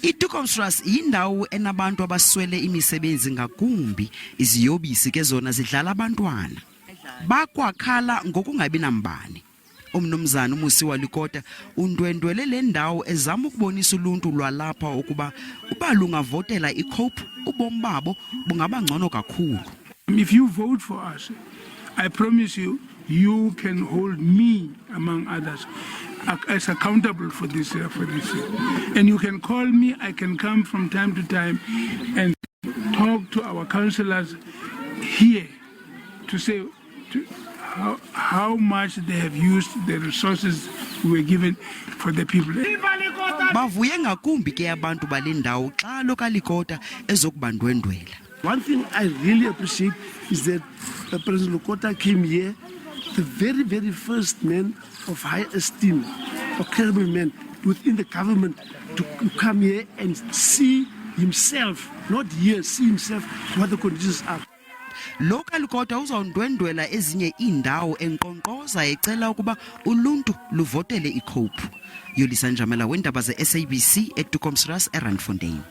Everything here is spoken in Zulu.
eToekomsrus yindawo enabantu abaswele imisebenzi ngakumbi, iziyobisi ke zona zidlala abantwana. Bakwakhala ngokungabi nambane. Umnumzana Mosiuoa Lekota undwendwele le ndawo ezama ukubonisa uluntu lwalapha ukuba uba lungavotela iCOPE ubomi babo bungaba ngcono kakhulu. If you vote for us, I promise you, you can hold me, among others, as accountable for this. And you can call me, I can come from time to time and talk to our councillors here to say how much they have used the resources we were given for the people. Bavuye ngakumbi ke abantu bale ndawo xa lokalekota ezokubandwendwela. One thing I really appreciate is that President Lekota came here, the very, very first man of high esteem, a credible man within the government, to come here and see himself, not here, see himself what the conditions are. Lekota uzawundwendwela ezinye iindawo enqonqoza ecela ukuba uluntu luvotele iCOPE. Yolisa Njamela weendaba ze SABC eToekomsrus eRandfontein.